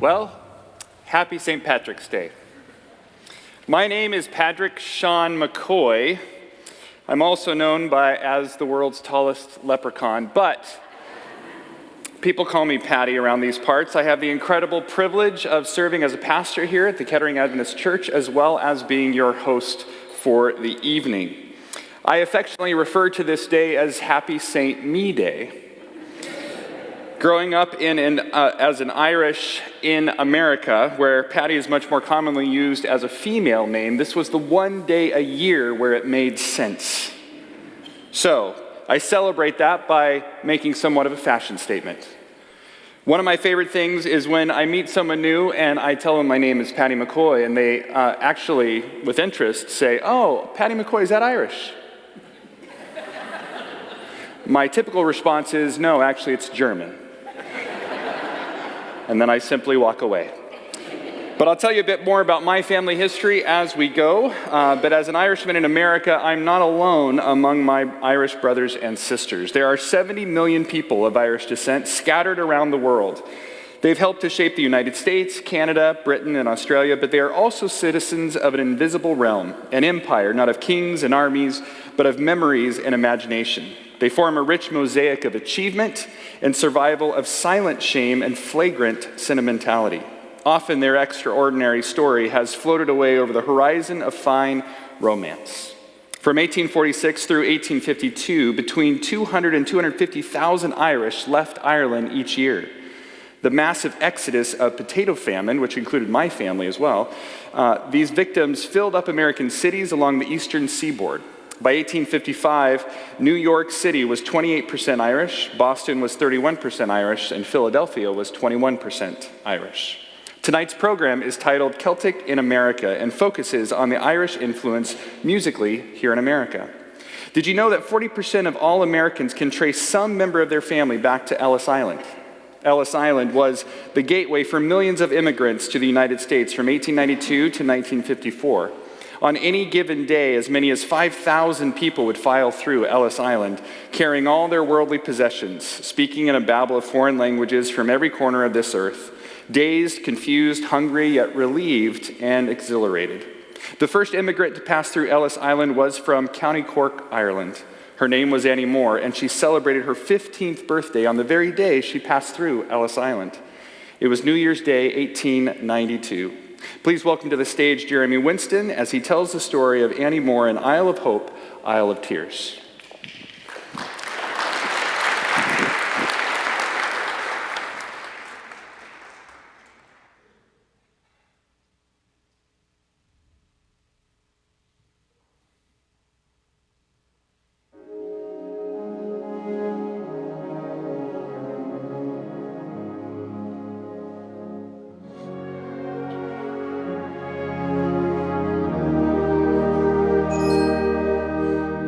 Well, happy St. Patrick's Day. My name is Patrick Sean McCoy. I'm also known as the world's tallest leprechaun, but people call me Paddy around these parts. I have the incredible privilege of serving as a pastor here at the Kettering Adventist Church, as well as being your host for the evening. I affectionately refer to this day as Happy St. Me Day. Growing up as an Irish in America, where Paddy is much more commonly used as a female name, this was the one day a year where it made sense. So, I celebrate that by making somewhat of a fashion statement. One of my favorite things is when I meet someone new and I tell them my name is Paddy McCoy, and they actually, with interest, say, "Oh, Paddy McCoy, is that Irish?" My typical response is, "No, actually it's German." And then I simply walk away. But I'll tell you a bit more about my family history as we go. But as an Irishman in America, I'm not alone among my Irish brothers and sisters. There are 70 million people of Irish descent scattered around the world. They've helped to shape the United States, Canada, Britain, and Australia, but they are also citizens of an invisible realm, an empire, not of kings and armies, but of memories and imagination. They form a rich mosaic of achievement and survival of silent shame and flagrant sentimentality. Often their extraordinary story has floated away over the horizon of fine romance. From 1846 through 1852, between 200 and 250,000 Irish left Ireland each year. The massive exodus of potato famine, which included my family as well, these victims filled up American cities along the eastern seaboard. By 1855, New York City was 28% Irish, Boston was 31% Irish, and Philadelphia was 21% Irish. Tonight's program is titled Celtic in America and focuses on the Irish influence musically here in America. Did you know that 40% of all Americans can trace some member of their family back to Ellis Island? Ellis Island was the gateway for millions of immigrants to the United States from 1892 to 1954. On any given day, as many as 5,000 people would file through Ellis Island, carrying all their worldly possessions, speaking in a babble of foreign languages from every corner of this earth, dazed, confused, hungry, yet relieved and exhilarated. The first immigrant to pass through Ellis Island was from County Cork, Ireland. Her name was Annie Moore, and she celebrated her 15th birthday on the very day she passed through Ellis Island. It was New Year's Day, 1892. Please welcome to the stage Jeremy Winston as he tells the story of Annie Moore in Isle of Hope, Isle of Tears.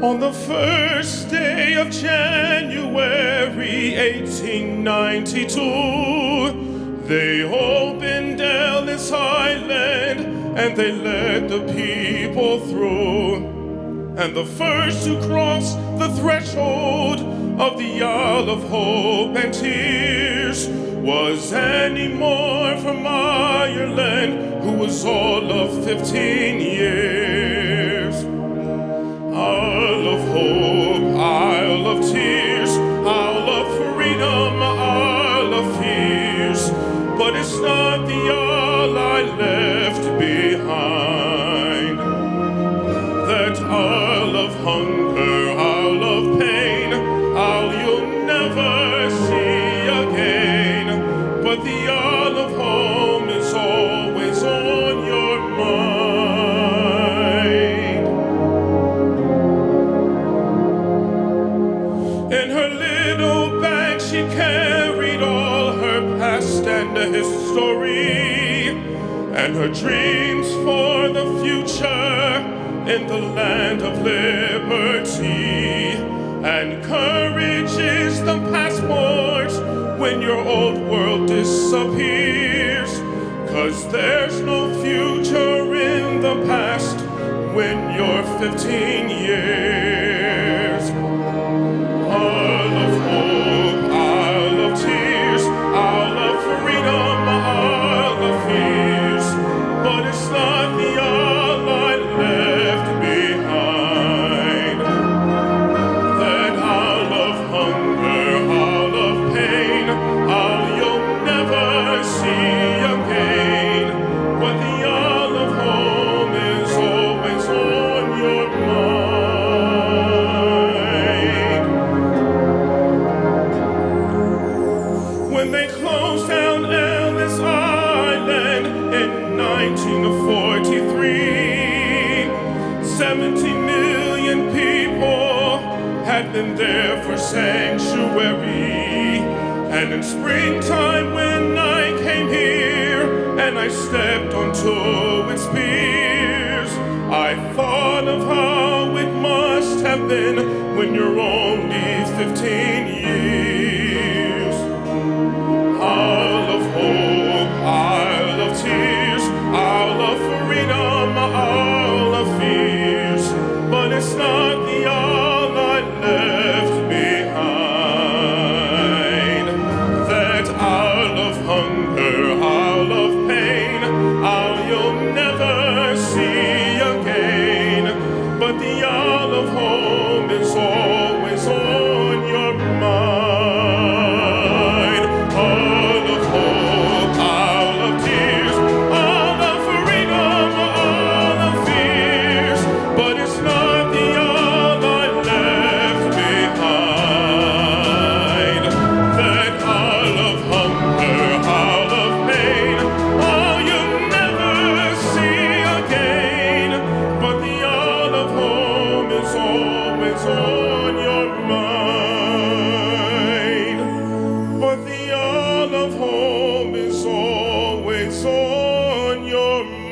On the first day of January 1892, they opened Ellis Island and they let the people through. And the first to cross the threshold of the Isle of Hope and Tears was Annie Moore from Ireland, who was all of 15 years. Isle of Hope, Isle of Tears, Isle of Freedom, Isle of Fears, but it's not the isle I left behind. That Isle of hunger, Isle of pain, Isle you'll never see again, but the Isle of home is always on your mind. In her little bag she carried all her past and history, and her dreams for the future in the land of liberty. And courage is the passport when your old world disappears, 'cause there's no future in the past when you're 15 years. Isle of Hope, Isle of Tears, Isle of Freedom, Isle 70 million people had been there for sanctuary. And in springtime when I came here and I stepped onto its piers, I thought of how it must have been when you're only 15 years. Isle of hope, isle of tears, isle of freedom, isle of fears, but it's not the isle I left behind. That isle of hunger, isle of pain, isle you'll never see again, but the isle of home is always on your mind. Isle of hope, isle of tears, isle of freedom, isle of fears, but it's not the isle I left behind. That isle of hunger, isle of pain, isle you'll never see again, but the isle of home is always on your mind. But the isle of home is always on your mind.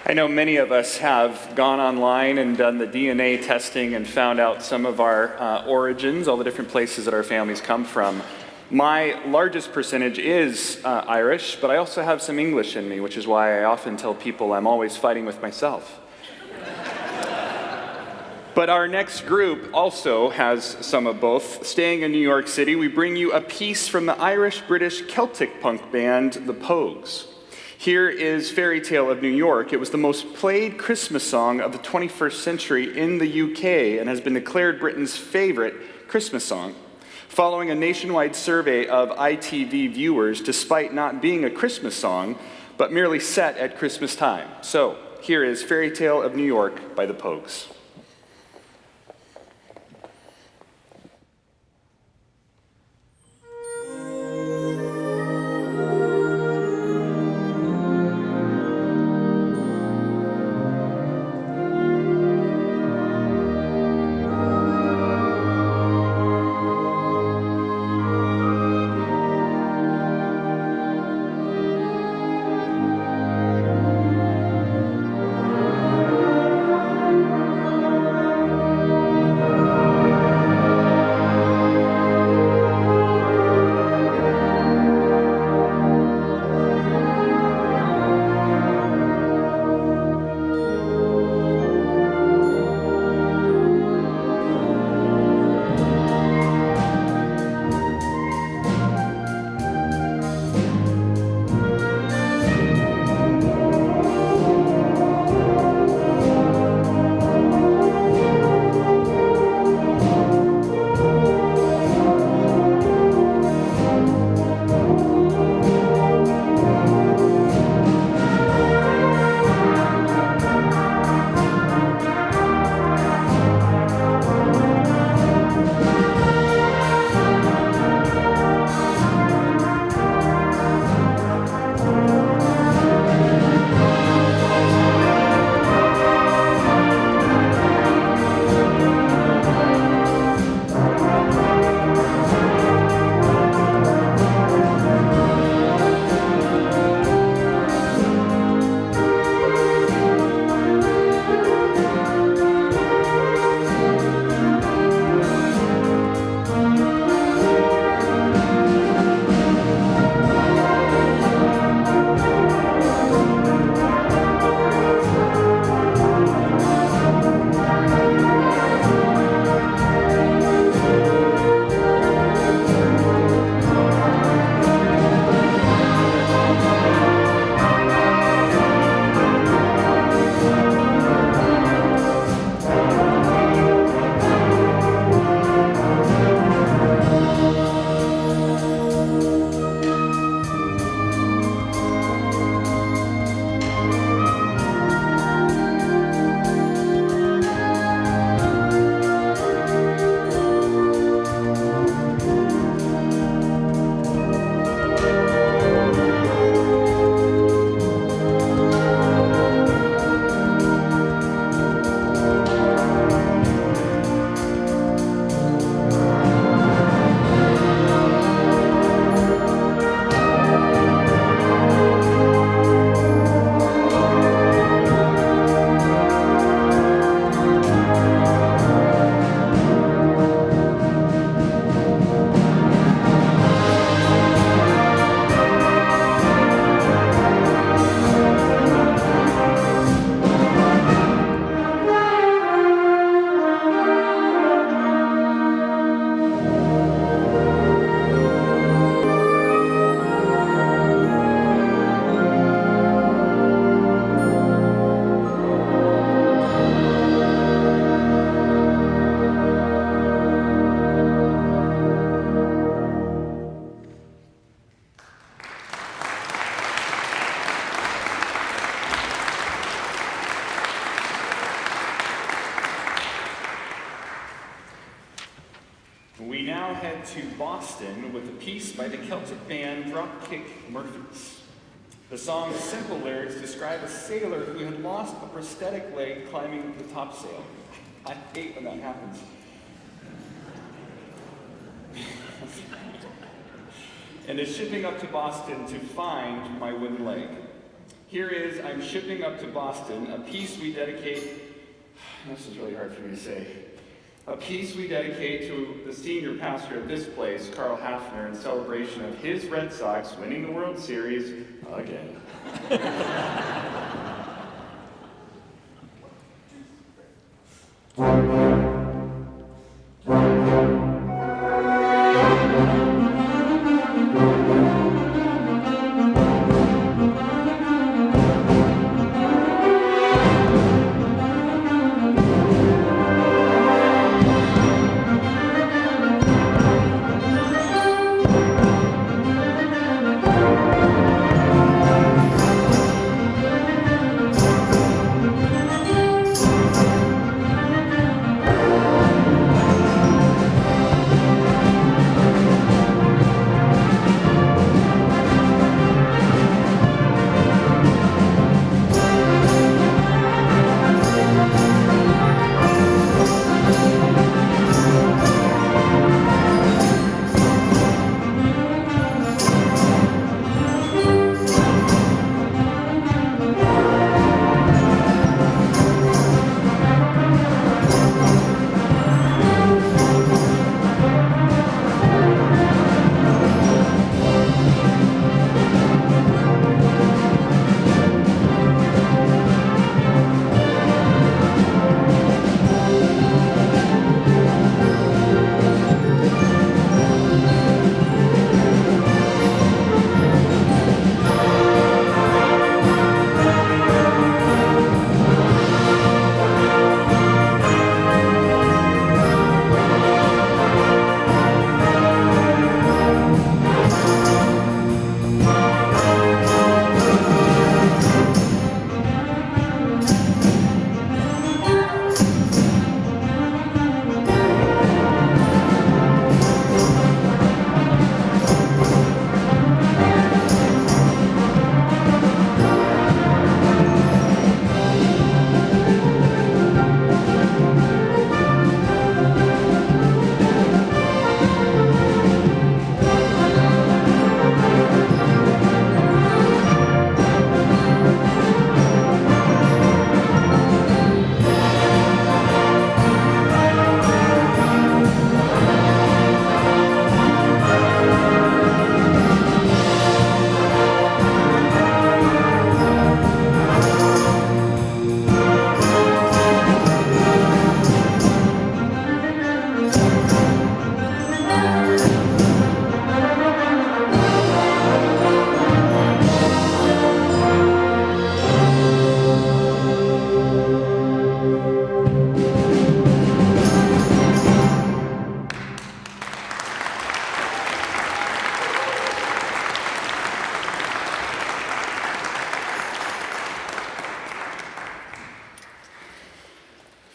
I know many of us have gone online and done the DNA testing and found out some of our origins, all the different places that our families come from. My largest percentage is Irish, but I also have some English in me, which is why I often tell people I'm always fighting with myself. But our next group also has some of both. Staying in New York City, we bring you a piece from the Irish-British Celtic punk band, the Pogues. Here is Fairytale of New York. It was the most played Christmas song of the 21st century in the UK and has been declared Britain's favorite Christmas song. Following a nationwide survey of ITV viewers, despite not being a Christmas song, but merely set at Christmas time. So, here is Fairytale of New York by the Pogues. head to Boston with a piece by the Celtic band Dropkick Murphys. The song's simple lyrics describe a sailor who had lost a prosthetic leg climbing the topsail. I hate when that happens. And is shipping up to Boston to find my wooden leg. Here is I'm Shipping Up to Boston, a piece we dedicate, this is really hard for me to say, a piece we dedicate to the senior pastor of this place, Carl Hafner, in celebration of his Red Sox winning the World Series again.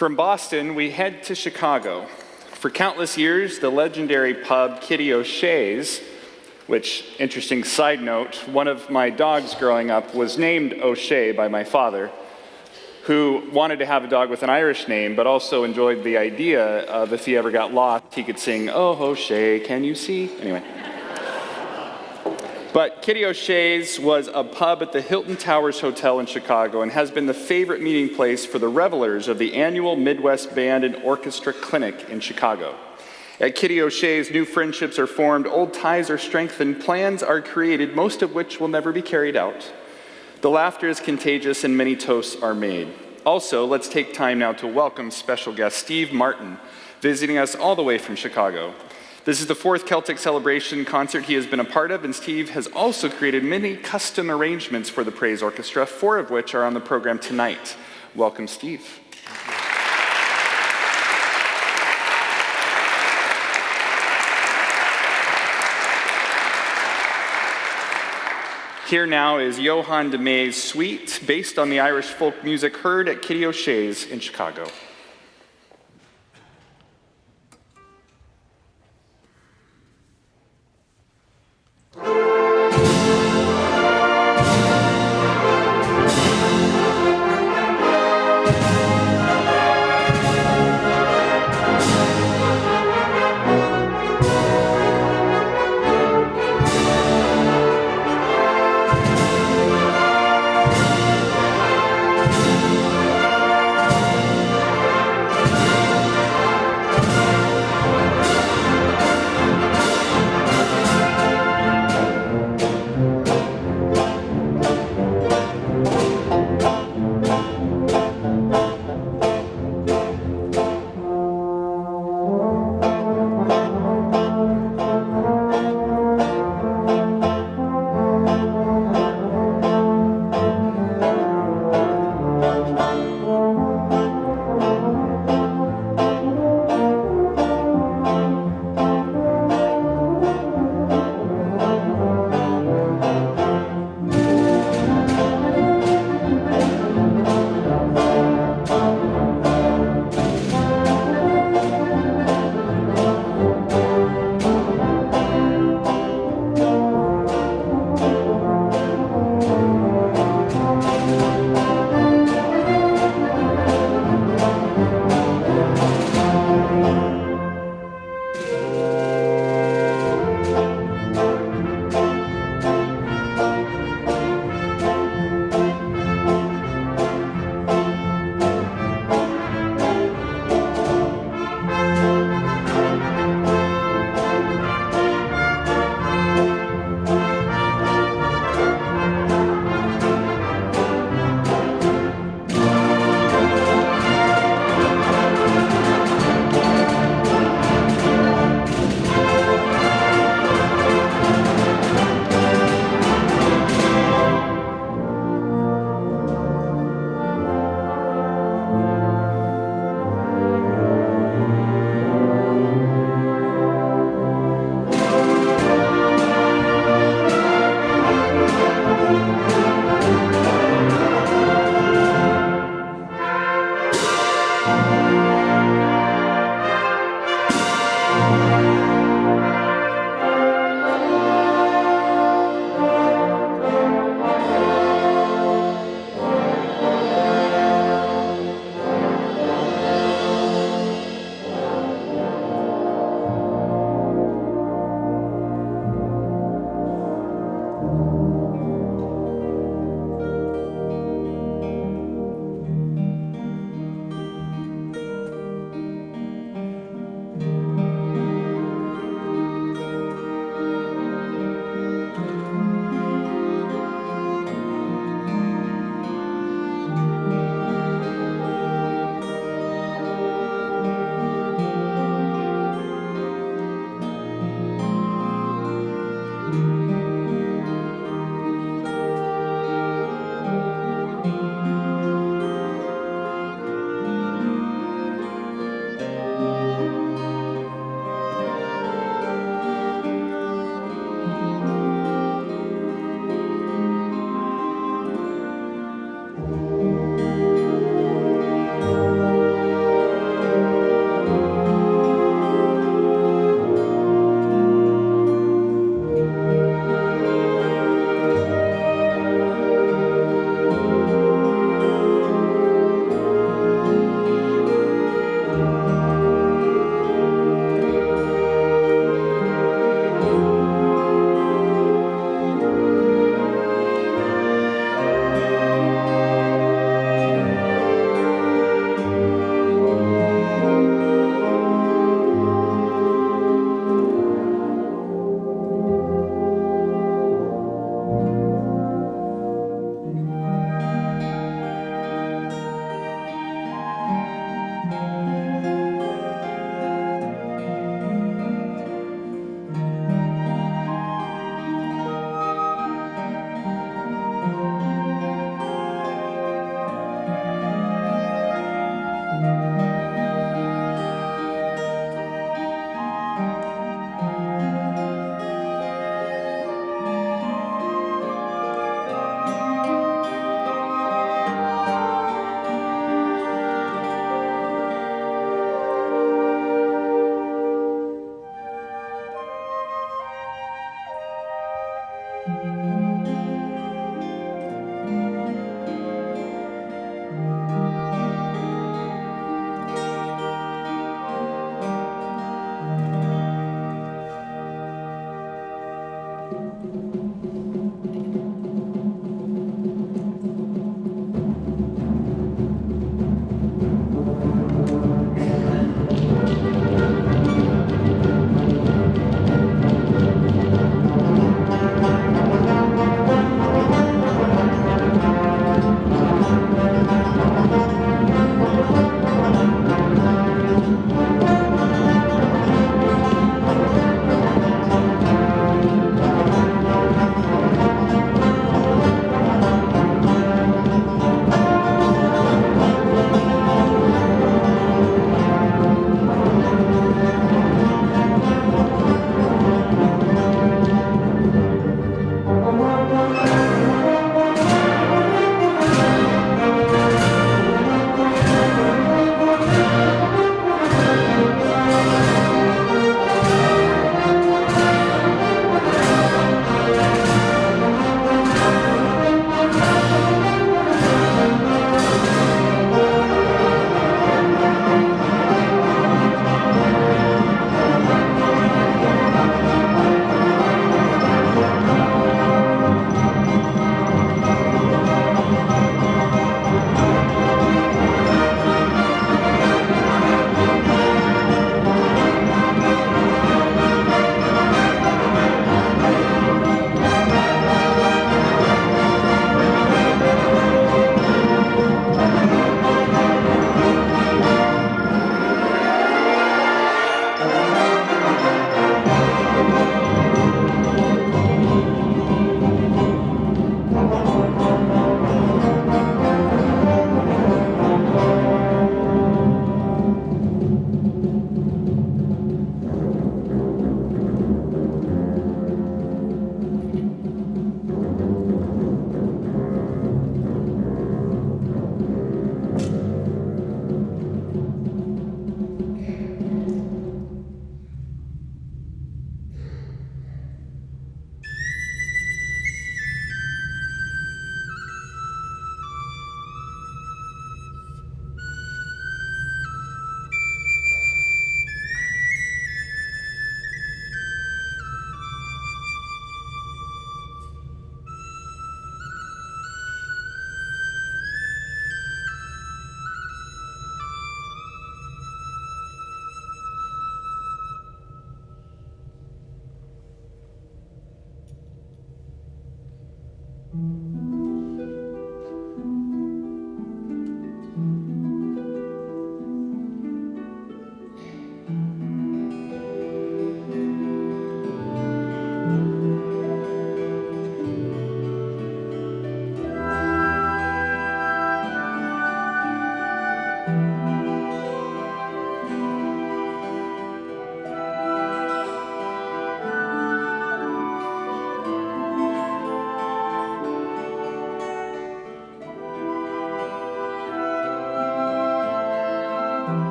From Boston, we head to Chicago. For countless years, the legendary pub Kitty O'Shea's, which, interesting side note, one of my dogs growing up was named O'Shea by my father, who wanted to have a dog with an Irish name, but also enjoyed the idea of if he ever got lost, he could sing, "Oh, O'Shea, can you see?" Anyway. But Kitty O'Shea's was a pub at the Hilton Towers Hotel in Chicago and has been the favorite meeting place for the revelers of the annual Midwest Band and Orchestra Clinic in Chicago. At Kitty O'Shea's, new friendships are formed, old ties are strengthened, plans are created, most of which will never be carried out. The laughter is contagious and many toasts are made. Also, let's take time now to welcome special guest Steve Martin, visiting us all the way from Chicago. This is the fourth Celtic Celebration concert he has been a part of, and Steve has also created many custom arrangements for the Praise Orchestra, 4 of which are on the program tonight. Welcome, Steve. Here now is Johann de Meij's Suite, based on the Irish folk music heard at Kitty O'Shea's in Chicago.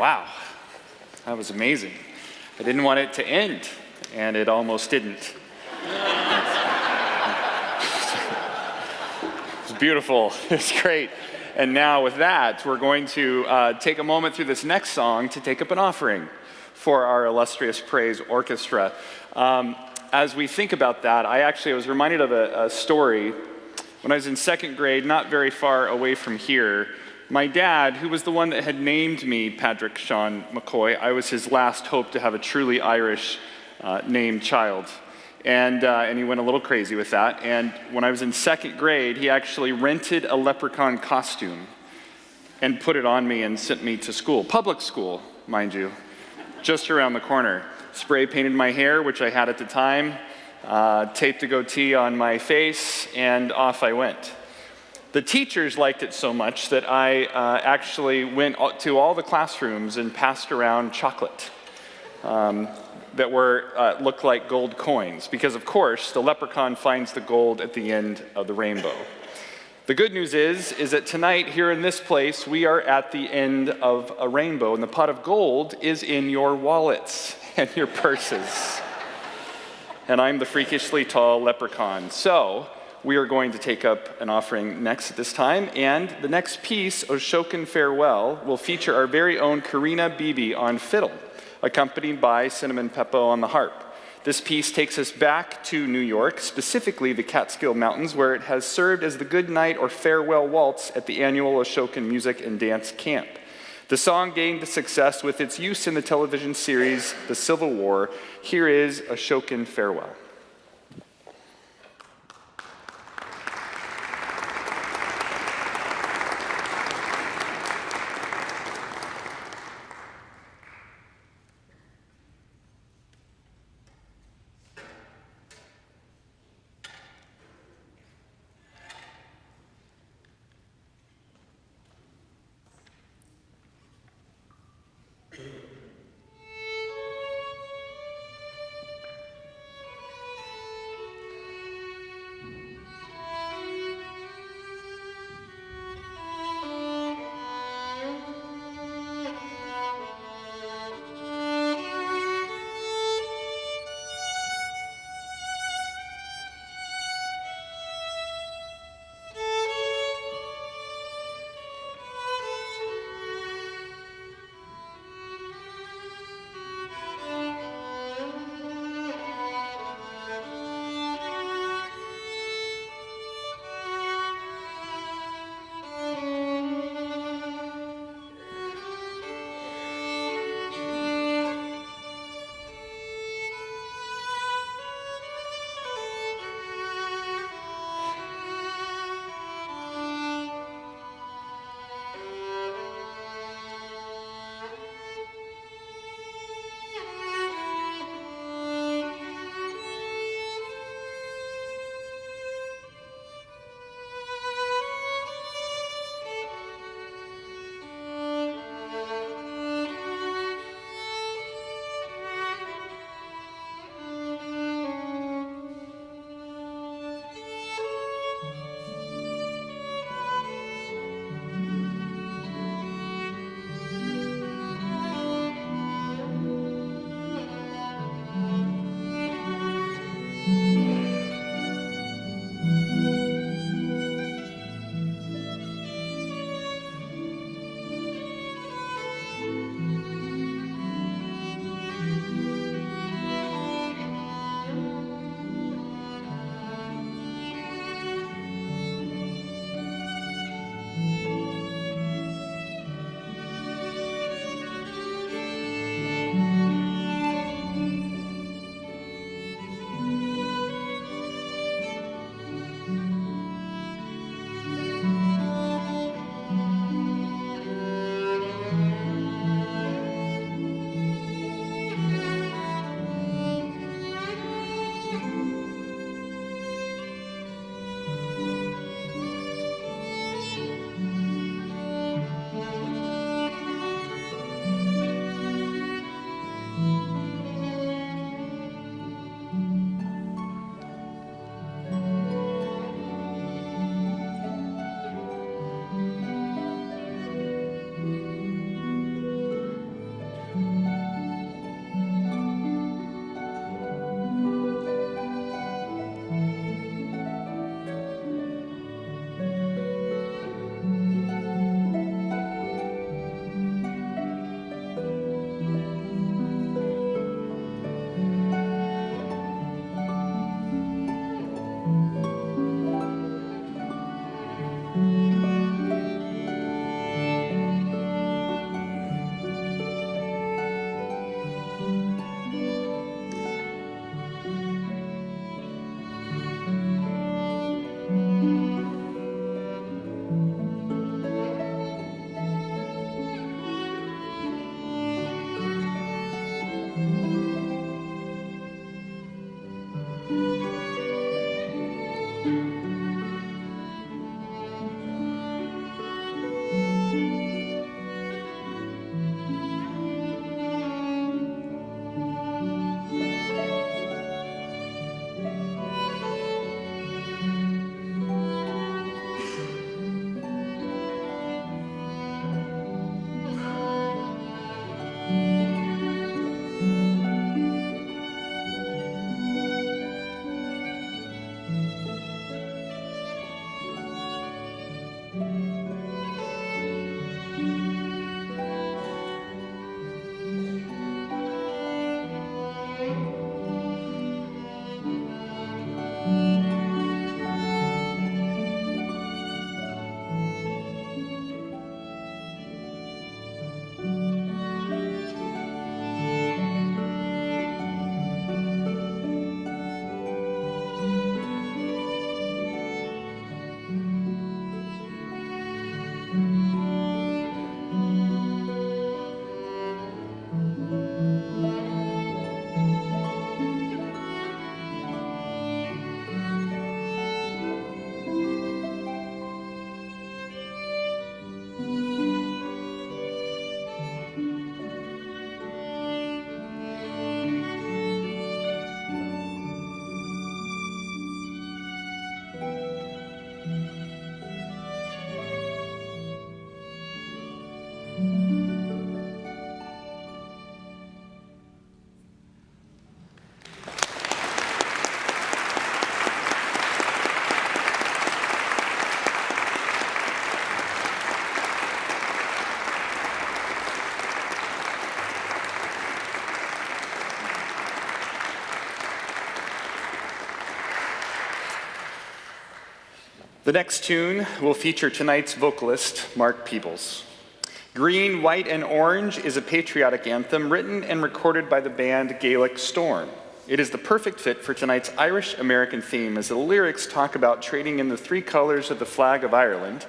Wow, that was amazing. I didn't want it to end, and it almost didn't. It's beautiful, it's great. And now with that, we're going to take a moment through this next song to take up an offering for our illustrious praise orchestra. As we think about that, I was reminded of a story. When I was in second grade, not very far away from here, my dad, who was the one that had named me Patrick Sean McCoy, I was his last hope to have a truly Irish named child. And he went a little crazy with that. And when I was in second grade, he actually rented a leprechaun costume and put it on me and sent me to school. Public school, mind you, just around the corner. Spray painted my hair, which I had at the time, taped a goatee on my face, and off I went. The teachers liked it so much that I actually went to all the classrooms and passed around chocolate that looked like gold coins, because of course the leprechaun finds the gold at the end of the rainbow. The good news is that tonight here in this place we are at the end of a rainbow, and the pot of gold is in your wallets and your purses. And I'm the freakishly tall leprechaun. So we are going to take up an offering next at this time, and the next piece, Ashokan Farewell, will feature our very own Karina Beebe on fiddle, accompanied by Cinnamon Peppo on the harp. This piece takes us back to New York, specifically the Catskill Mountains, where it has served as the good night or farewell waltz at the annual Ashokan Music and Dance Camp. The song gained success with its use in the television series The Civil War. Here is Ashokan Farewell. The next tune will feature tonight's vocalist, Mark Peebles. Green, White, and Orange is a patriotic anthem written and recorded by the band Gaelic Storm. It is the perfect fit for tonight's Irish-American theme, as the lyrics talk about trading in the three colors of the flag of Ireland,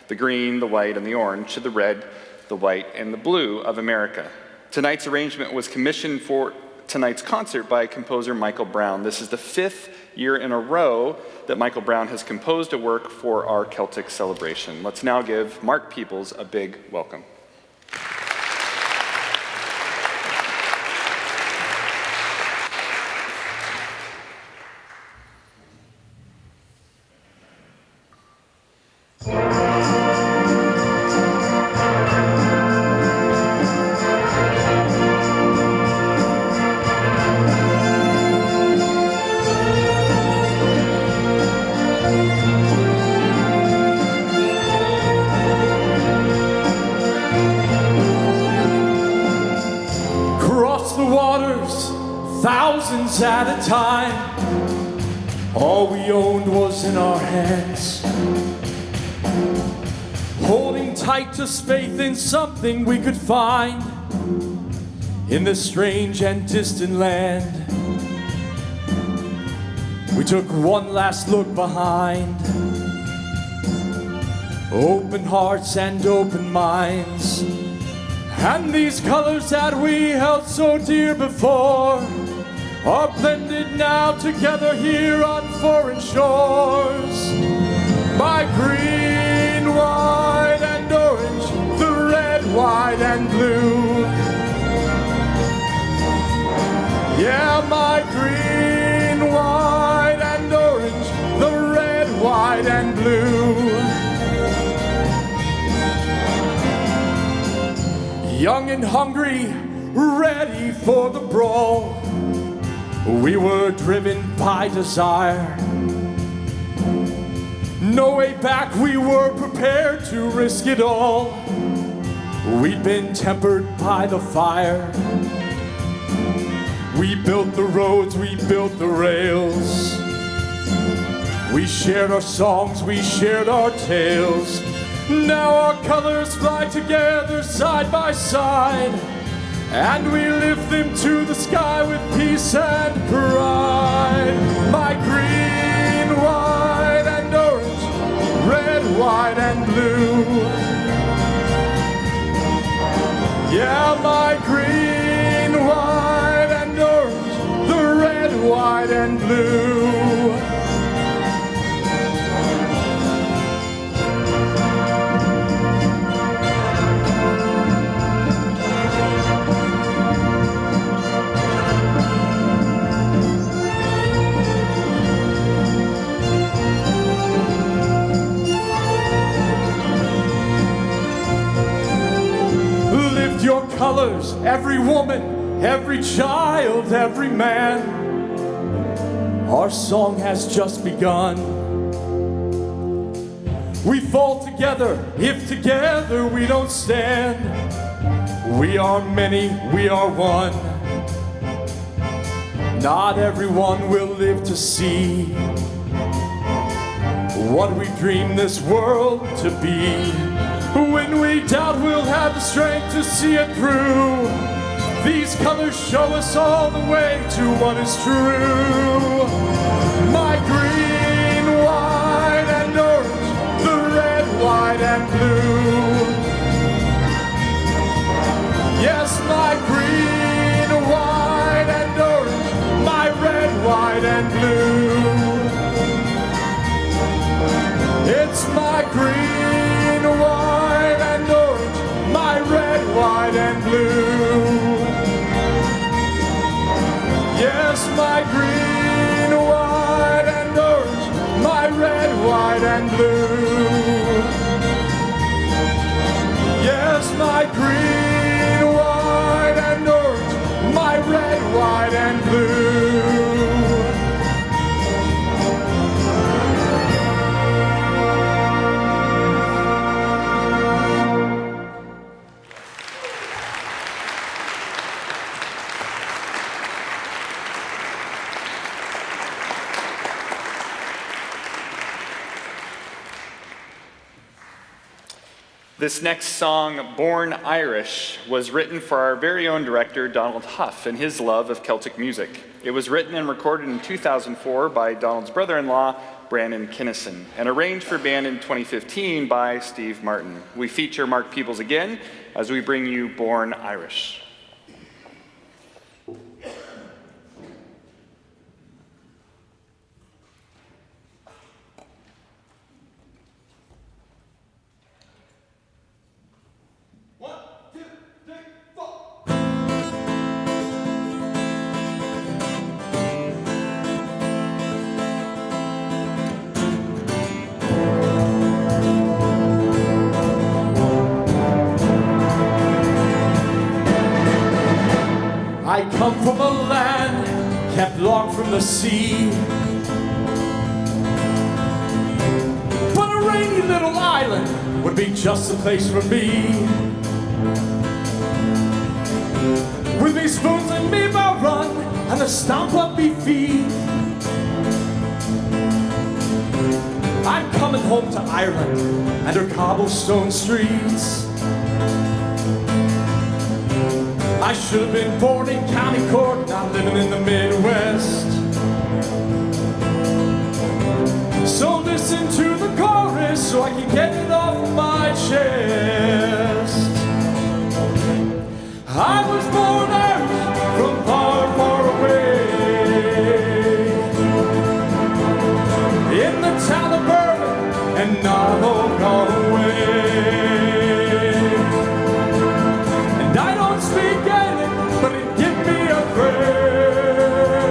the green, the white, and the orange, to the red, the white, and the blue of America. Tonight's arrangement was commissioned for tonight's concert by composer Michael Brown. This is the 5th year in a row that Michael Brown has composed a work for our Celtic celebration. Let's now give Mark Peebles a big welcome. Thousands at a time, all we owned was in our hands, holding tight to faith in something we could find in this strange and distant land. We took one last look behind, open hearts and open minds, and these colors that we held so dear before are blended now together here on foreign shores. My green, white, and orange, the red, white, and blue. Yeah, my green, white, and orange, the red, white, and blue. Young and hungry, ready for the brawl, we were driven by desire. No way back, we were prepared to risk it all. We'd been tempered by the fire. We built the roads, we built the rails. We shared our songs, we shared our tales. Now our colors fly together side by side, and we lift them to the sky with peace and pride. My green, white, and orange, red, white, and blue. Yeah, my green, white, and orange, the red, white, and blue. Your colors, every woman, every child, every man. Our song has just begun. We fall together if together we don't stand. We are many, we are one. Not everyone will live to see what we dream this world to be. When we doubt, we'll have the strength to see it through. These colors show us all the way to what is true. My green, white, and orange, the red, white, and blue. Yes, my green, white, and orange, my red, white, and blue. It's my green, white, and orange, my red, white, and blue. Yes, my green, white, and orange, my red, white, and blue. Yes, my green, white, and orange, my red, white, and blue. This next song, Born Irish, was written for our very own director, Donald Huff, and his love of Celtic music. It was written and recorded in 2004 by Donald's brother-in-law, Brandon Kinnison, and arranged for band in 2015 by Steve Martin. We feature Mark Peebles again as we bring you Born Irish. I come from a land kept long from the sea, but a rainy little island would be just the place for me. With me spoons and me bow run and the stomp of me feet, I'm coming home to Ireland and her cobblestone streets. I should have been born in County Cork, not living in the Midwest. So listen to the chorus so I can get it off my chest. I was born out from far, far away, in the town of Berlin, and not all gone away. And I don't speak Gaelic, but it give me a thrill,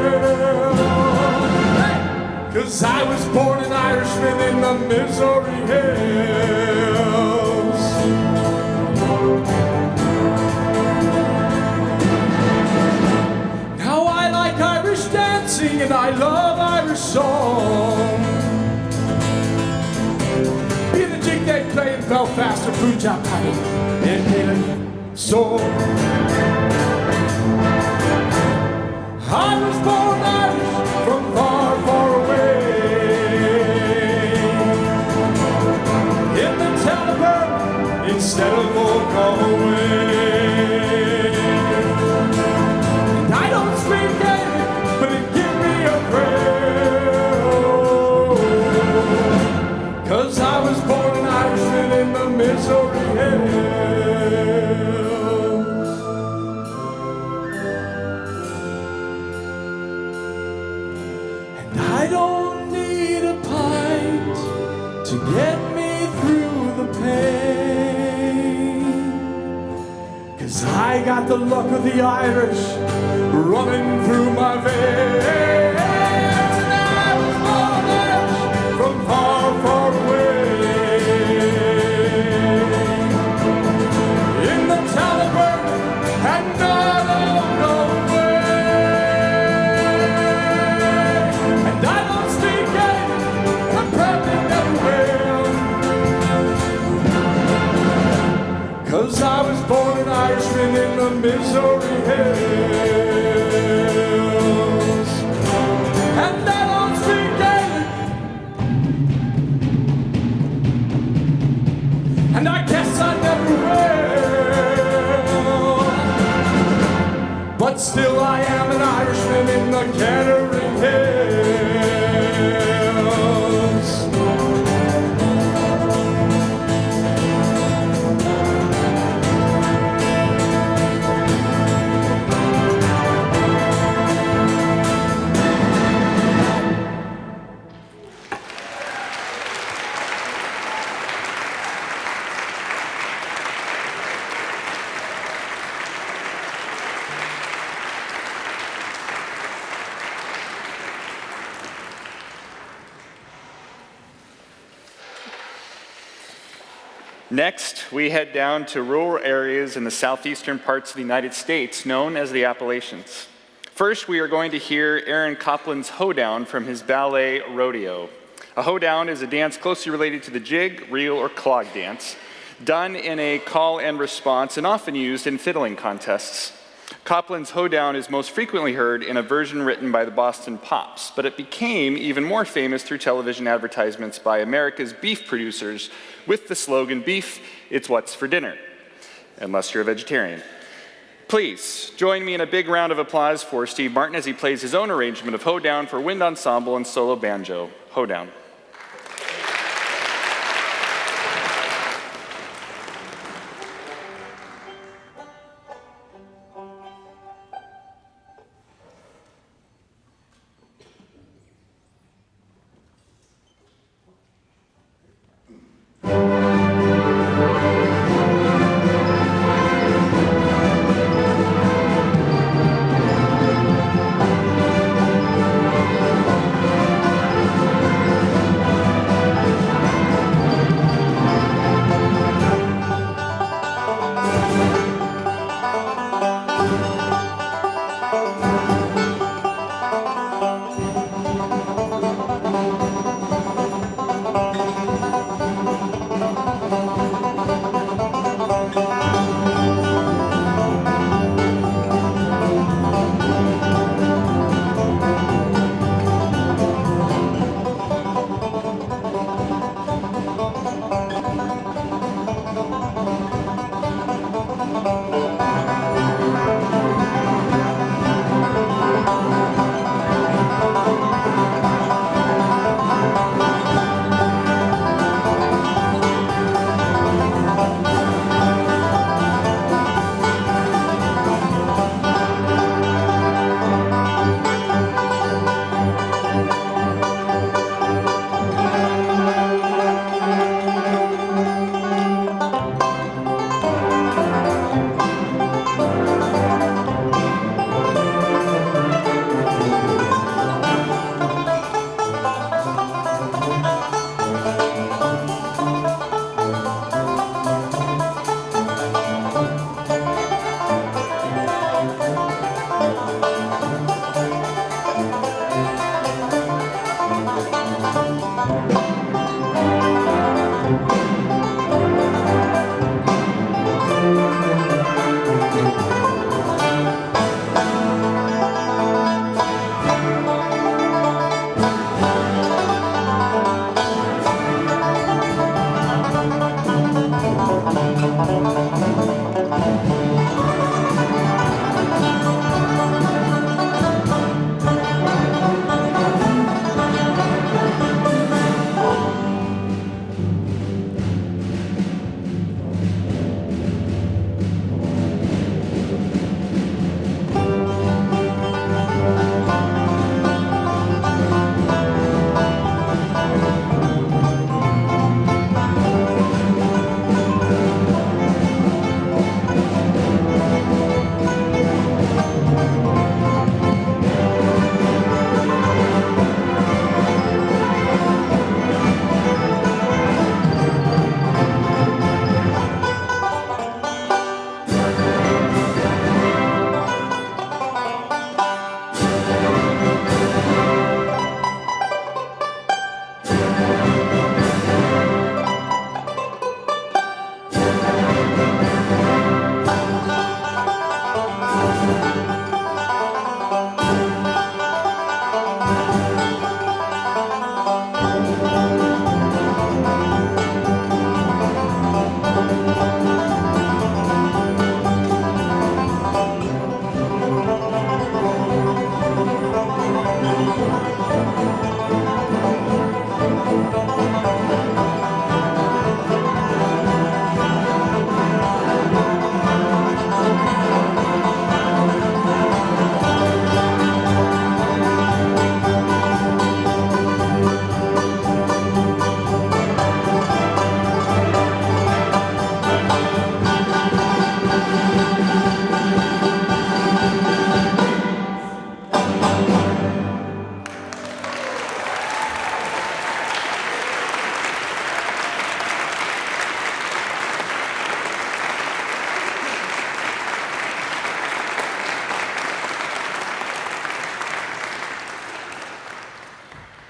'cause I was born an Irishman in the Missouri hills. Now I like Irish dancing and I love Irish song. Be the jig they play in Belfast or Punjab Paddy in Kettering. So I was born Irish from far, far away, in the town of Berlin instead of Old Galway. And I don't speak Gaelic, but it give me a thrill, 'cause I was born an Irishman in the Missouri hills. I don't need a pint to get me through the pain, 'cause I got the luck of the Irish running through my veins. And I was born Irish from far, far away, in the town of Berlin and not all Galway. And I don't speak Gaelic, and I probably never will, 'cause I was born an Irishman in the Missouri hills. And I don't speak Gaelic, and I guess I never will, but still I am an Irishman in the Kettering hills. Next, we head down to rural areas in the southeastern parts of the United States known as the Appalachians. First, we are going to hear Aaron Copland's Hoedown from his ballet Rodeo. A hoedown is a dance closely related to the jig, reel, or clog dance, done in a call and response and often used in fiddling contests. Copland's Hoedown is most frequently heard in a version written by the Boston Pops, but it became even more famous through television advertisements by America's beef producers with the slogan, "Beef It's what's for dinner, unless you're a vegetarian. Please join me in a big round of applause for Steve Martin as he plays his own arrangement of Hoedown for wind ensemble and solo banjo. Hoedown.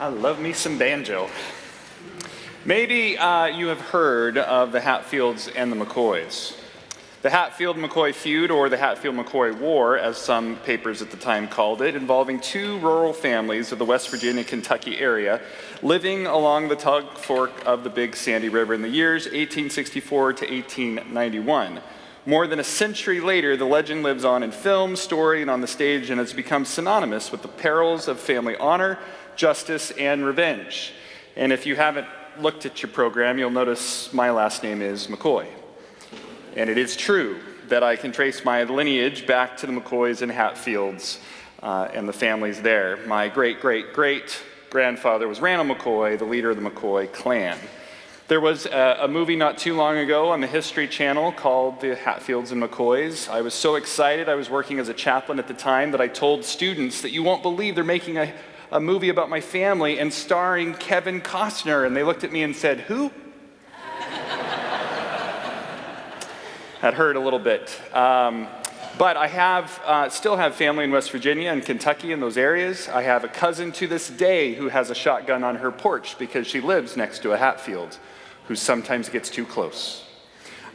I love me some banjo. Maybe you have heard of the Hatfields and the McCoys. The Hatfield-McCoy feud, or the Hatfield-McCoy War, as some papers at the time called it, involving two rural families of the West Virginia-Kentucky area living along the Tug Fork of the Big Sandy River in the years 1864 to 1891. More than a century later, the legend lives on in film, story, and on the stage, and has become synonymous with the perils of family honor, justice, and revenge. And if you haven't looked at your program, you'll notice my last name is McCoy. And it is true that I can trace my lineage back to the McCoys and Hatfields and the families there. My great-great-great-grandfather was Randall McCoy, the leader of the McCoy clan. There was a movie not too long ago on the History Channel called The Hatfields and McCoys. I was so excited, I was working as a chaplain at the time, that I told students that you won't believe they're making a movie about my family and starring Kevin Costner. And they looked at me and said, "Who?" That hurt a little bit. But I still have family in West Virginia and Kentucky in those areas. I have a cousin to this day who has a shotgun on her porch because she lives next to a Hatfield who sometimes gets too close.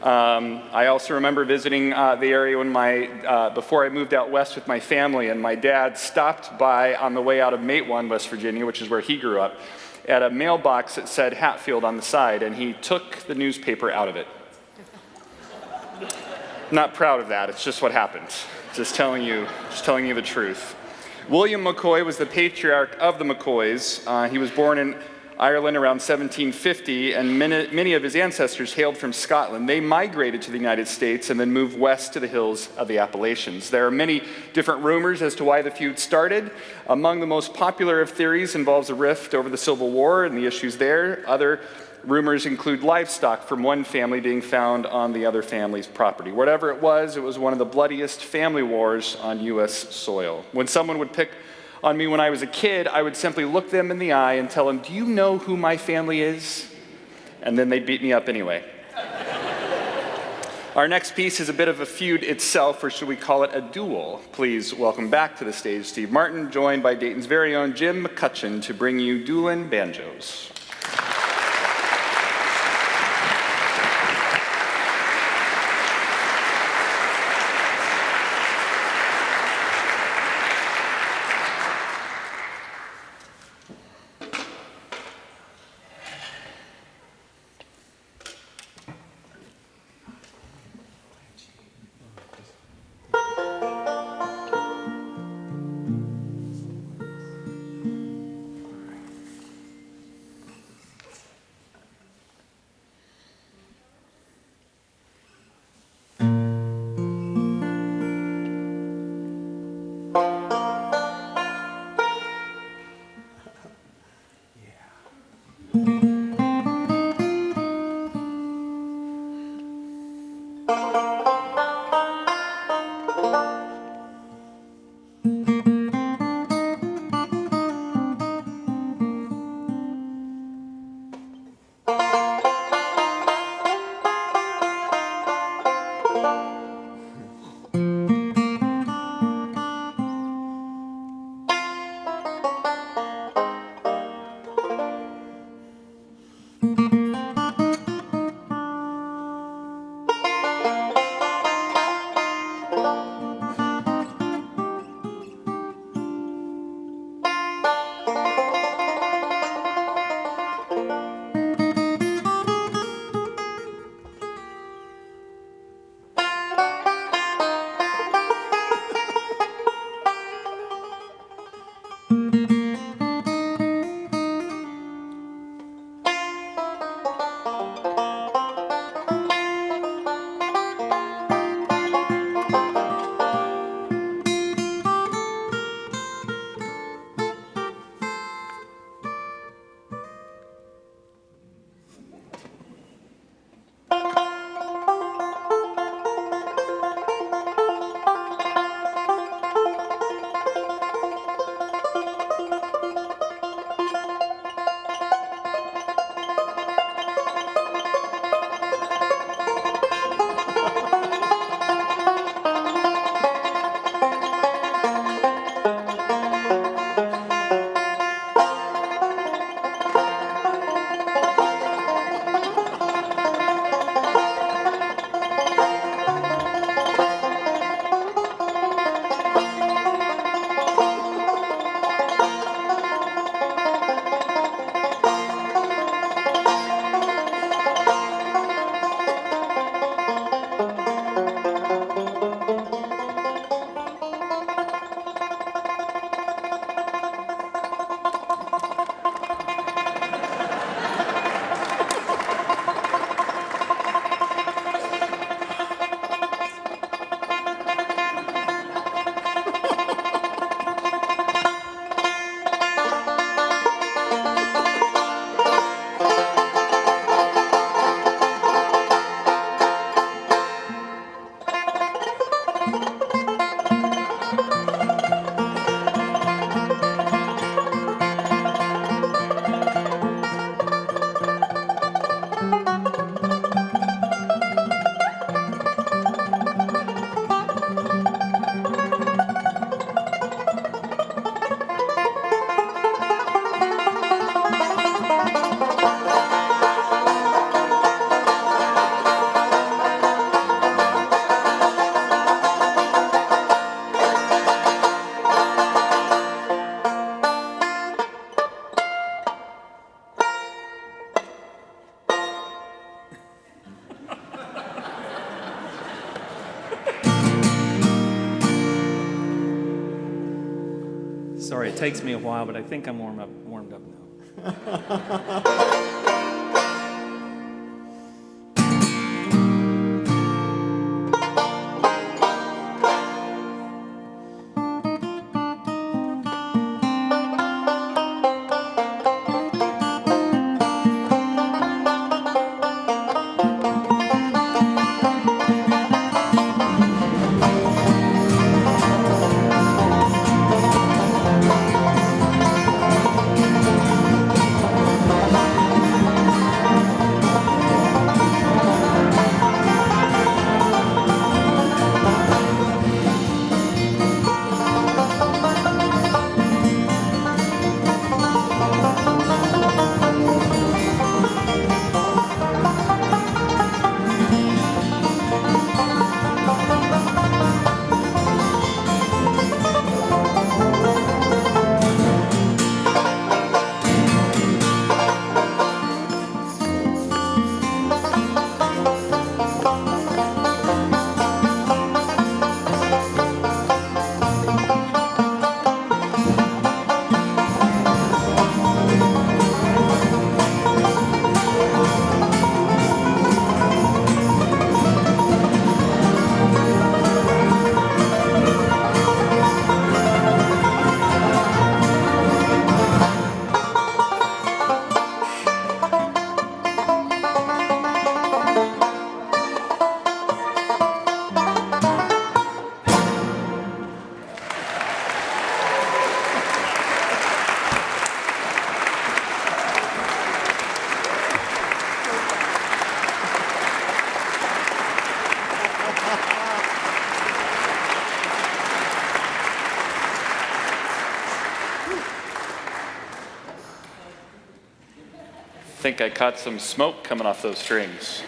I also remember visiting the area before I moved out west with my family, and my dad stopped by on the way out of Matewan, West Virginia, which is where he grew up, at a mailbox that said Hatfield on the side, and he took the newspaper out of it. Not proud of that, it's just what happened. Just telling you the truth. William McCoy was the patriarch of the McCoys. He was born in Ireland around 1750, and many of his ancestors hailed from Scotland. They migrated to the United States and then moved west to the hills of the Appalachians. There are many different rumors as to why the feud started. Among the most popular of theories involves a rift over the Civil War and the issues there. Other rumors include livestock from one family being found on the other family's property. Whatever it was one of the bloodiest family wars on U.S. soil. When someone would pick on me when I was a kid, I would simply look them in the eye and tell them, "Do you know who my family is?" And then they'd beat me up anyway. Our next piece is a bit of a feud itself, or should we call it a duel? Please welcome back to the stage Steve Martin, joined by Dayton's very own Jim McCutcheon to bring you Duelin' Banjos. Sorry, it takes me a while, but I think I'm warmed up now. Think I caught some smoke coming off those strings.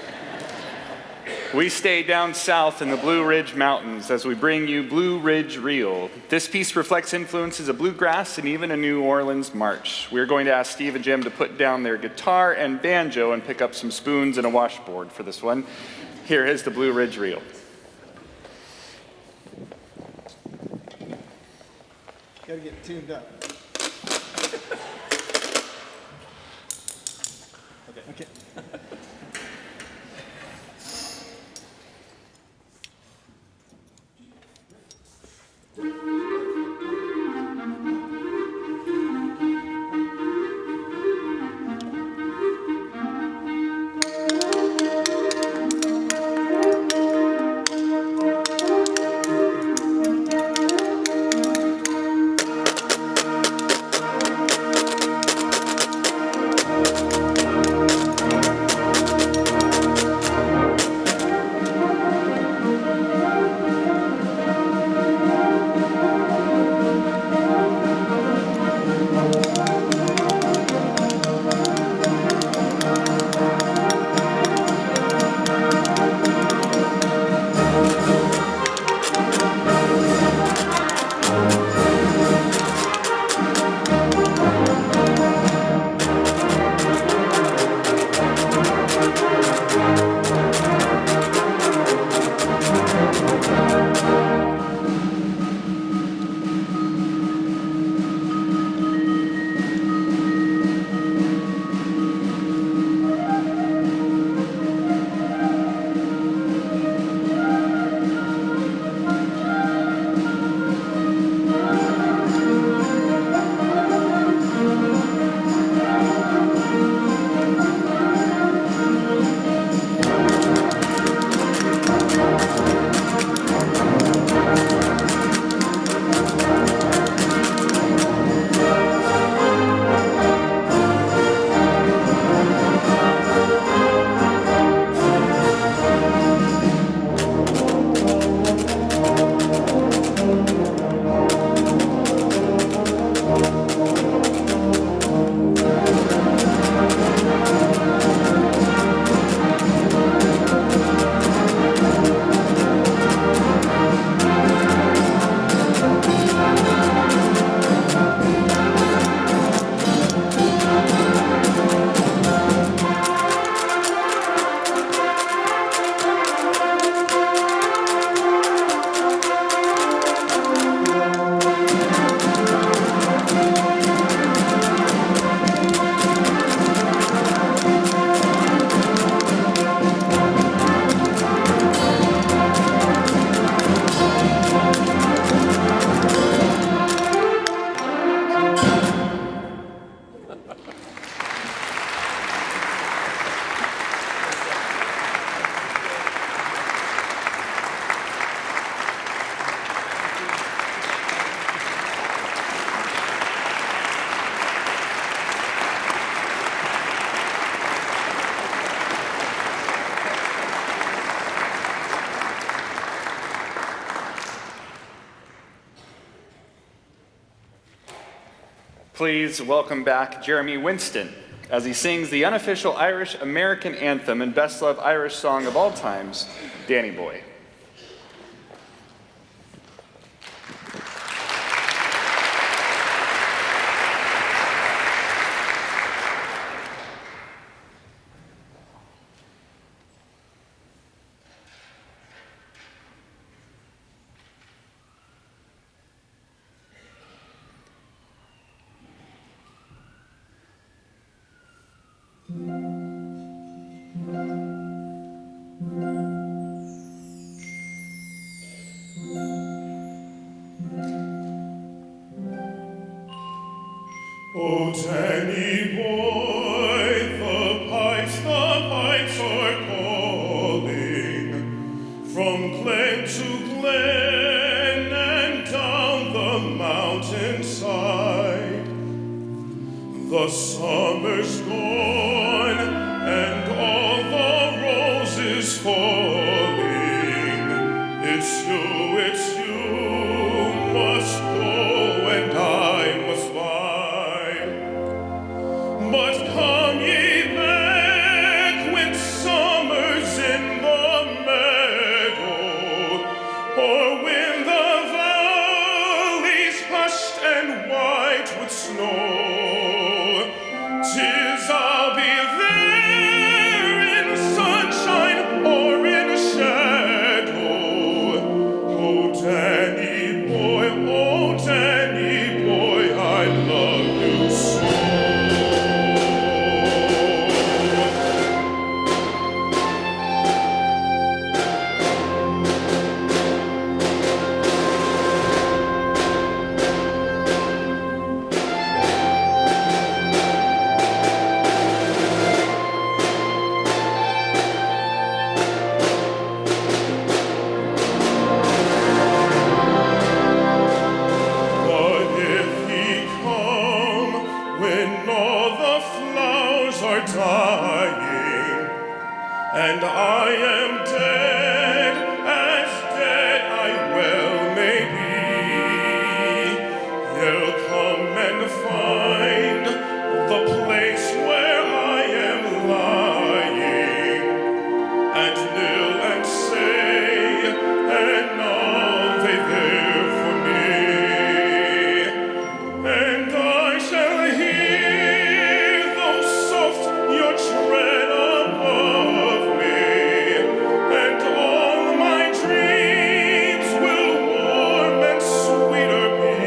We stay down south in the Blue Ridge Mountains as we bring you Blue Ridge Reel. This piece reflects influences of bluegrass and even a New Orleans march. We're going to ask Steve and Jim to put down their guitar and banjo and pick up some spoons and a washboard for this one. Here is the Blue Ridge Reel. Gotta get tuned up. Okay. Please welcome back Jeremy Winston as he sings the unofficial Irish American anthem and best-loved Irish song of all times, Danny Boy. Oh, Danny boy, the pipes are calling from glen to glen and down the mountainside. The summer's gone and all the roses falling. It's you must go and I must bide. But come ye back when summer's in the meadow, or when the valley's hushed and white with snow. 'Tis I'll be there in sunshine or in shadow. Oh, Danny boy, I love you so. But if he come when all the flowers are dying, and I am dead, as dead I well may be, he'll come and find the place where I am lying, and kneel and say, and all they there for me. And I shall hear, though soft, your tread above me, and all my dreams will warm and sweeter be.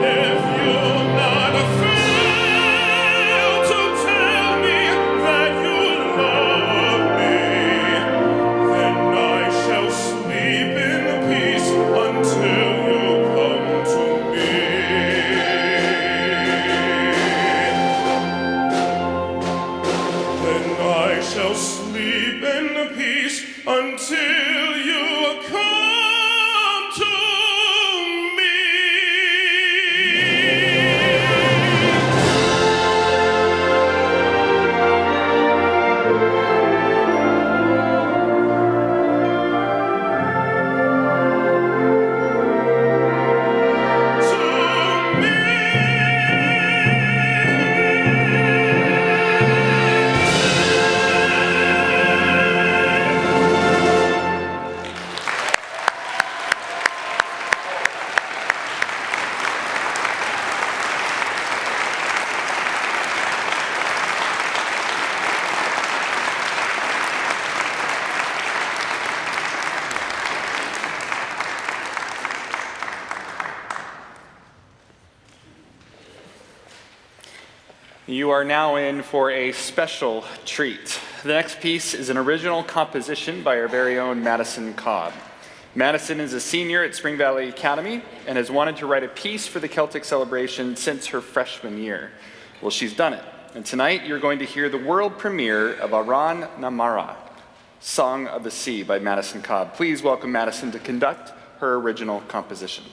If you'll not fail to tell me that you love me, then I shall sleep in peace until you come to me. Then I shall sleep in peace until you come to me. You are now in for a special treat. The next piece is an original composition by our very own Madison Cobb. Madison is a senior at Spring Valley Academy and has wanted to write a piece for the Celtic celebration since her freshman year. Well, she's done it. And tonight you're going to hear the world premiere of Aran Namara, Song of the Sea by Madison Cobb. Please welcome Madison to conduct her original composition.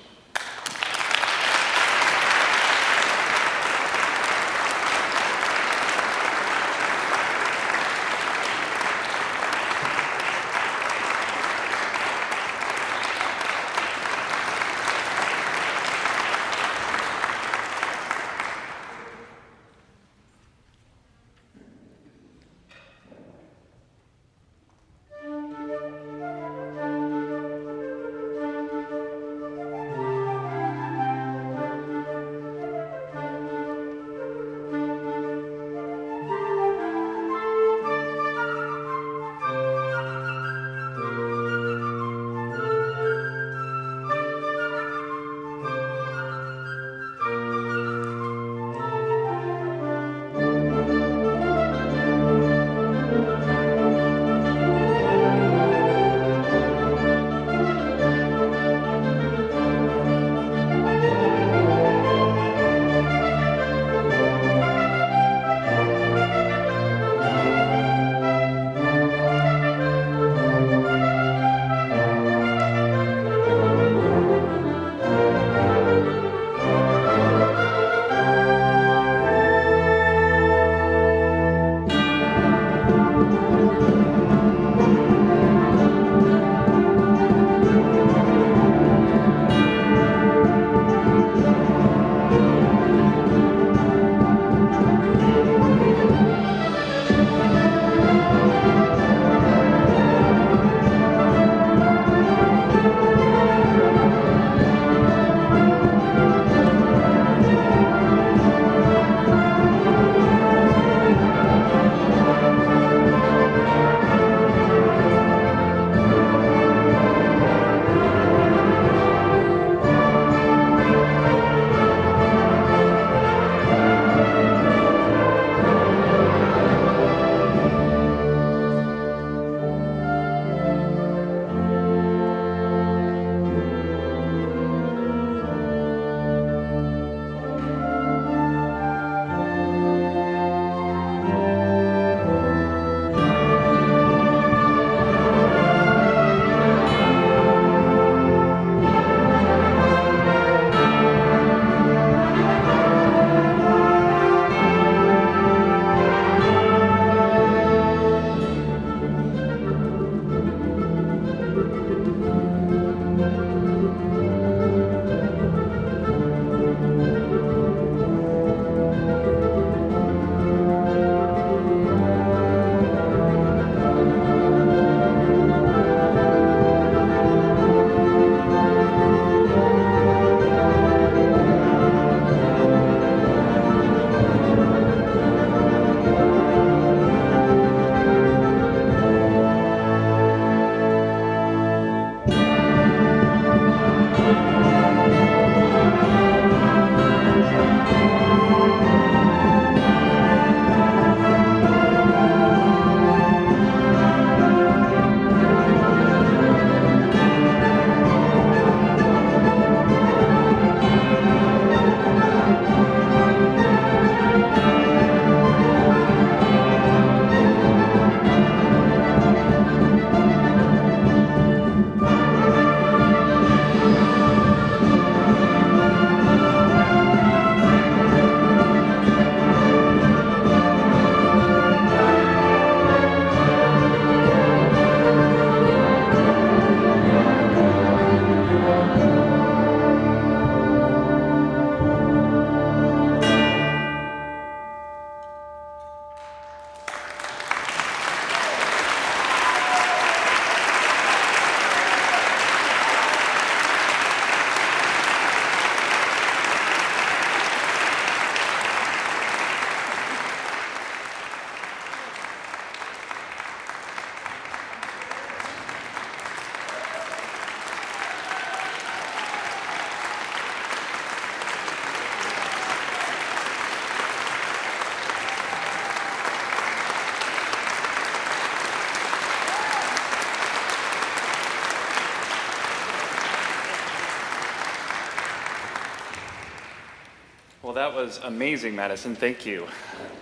Well, that was amazing, Madison. Thank you.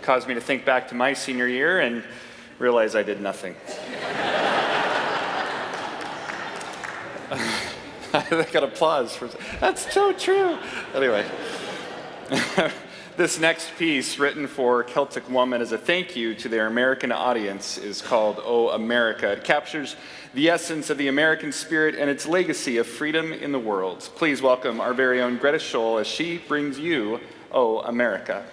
Caused me to think back to my senior year and realize I did nothing. I got applause for that's so true. Anyway, this next piece, written for Celtic Woman as a thank you to their American audience, is called "Oh America." It captures the essence of the American spirit and its legacy of freedom in the world. Please welcome our very own Greta Shull as she brings you "Oh America."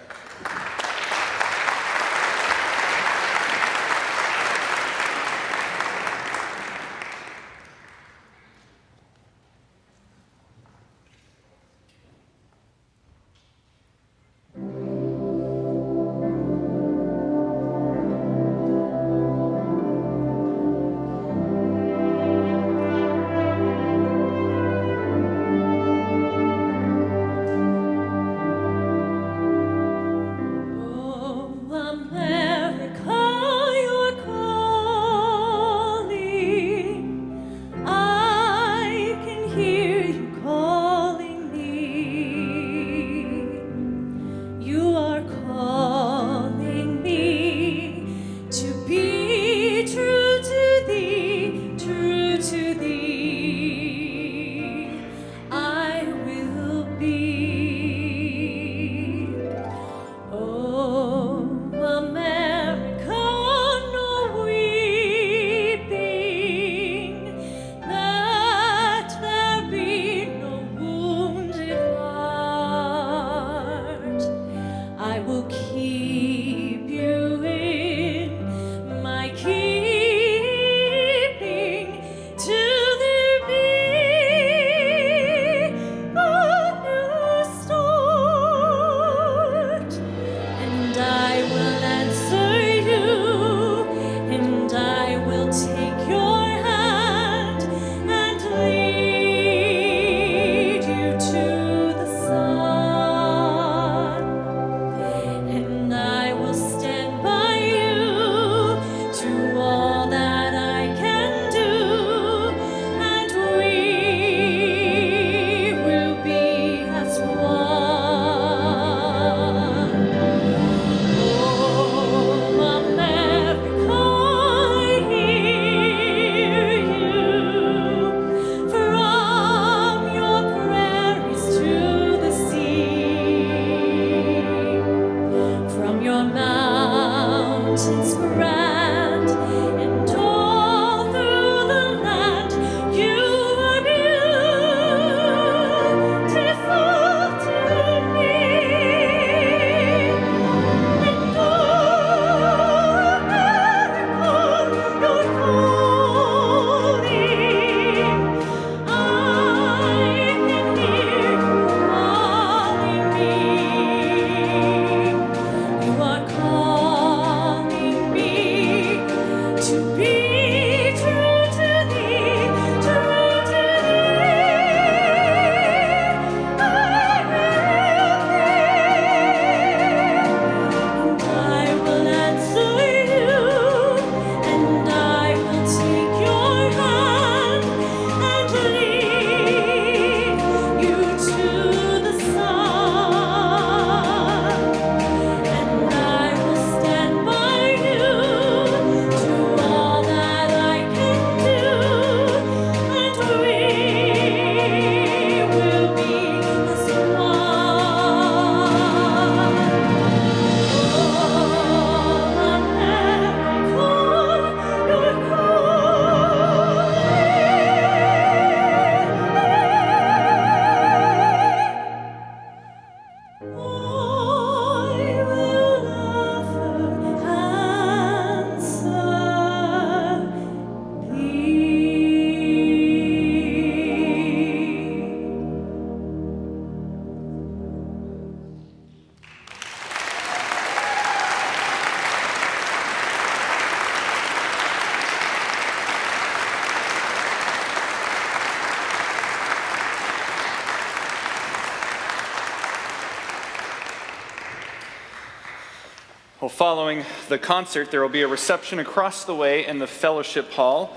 Well, following the concert, there will be a reception across the way in the fellowship hall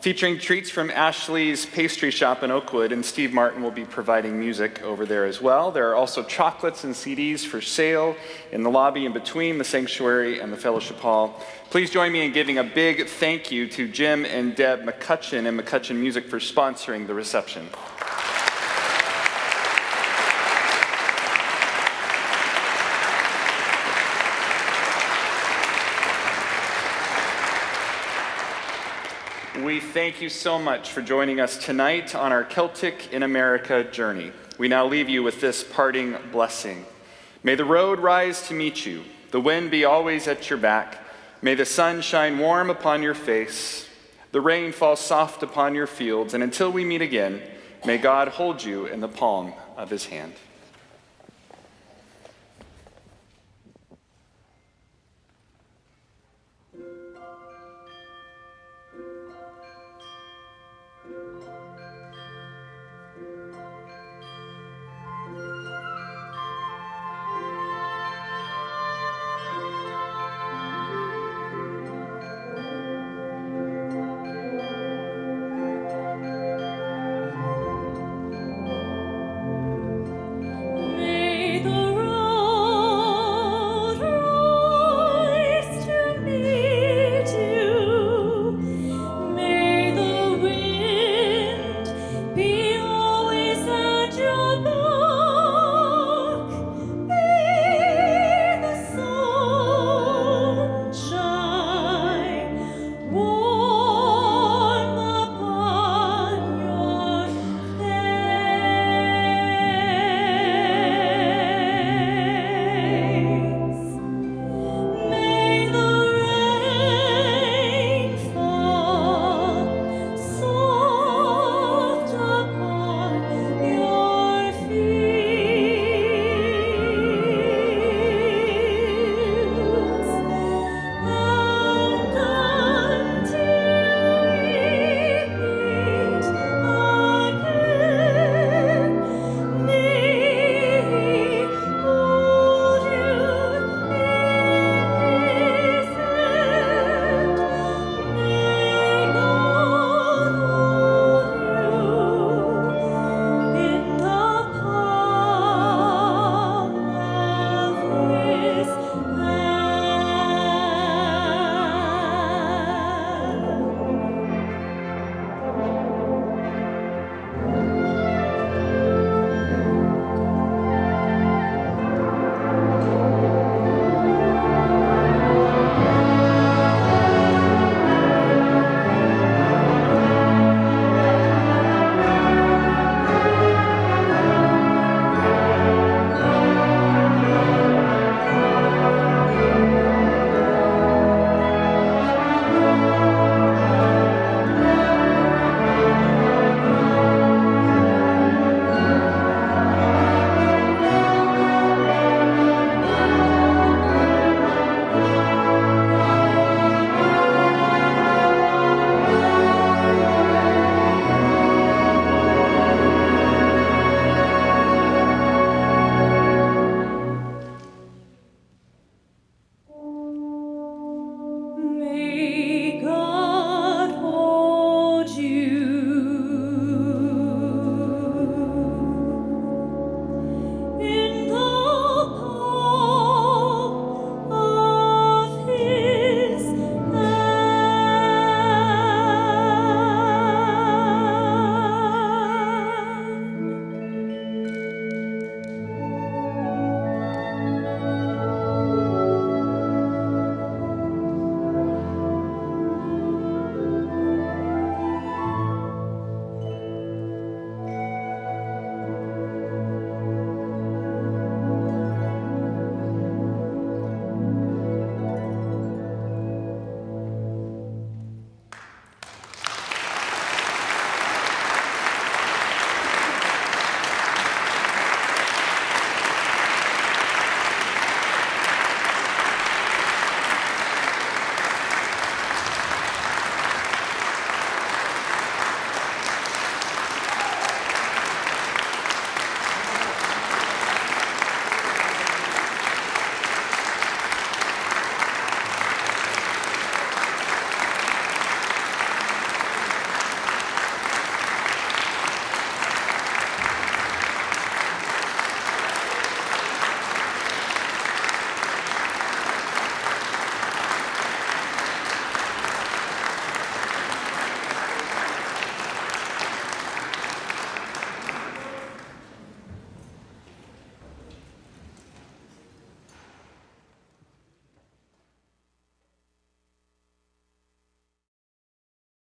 featuring treats from Ashley's Pastry Shop in Oakwood, and Steve Martin will be providing music over there as well. There are also chocolates and CDs for sale in the lobby in between the sanctuary and the fellowship hall. Please join me in giving a big thank you to Jim and Deb McCutcheon and McCutcheon Music for sponsoring the reception. We thank you so much for joining us tonight on our Celtic in America journey. We now leave you with this parting blessing. May the road rise to meet you, the wind be always at your back, may the sun shine warm upon your face, the rain fall soft upon your fields, and until we meet again, may God hold you in the palm of his hand.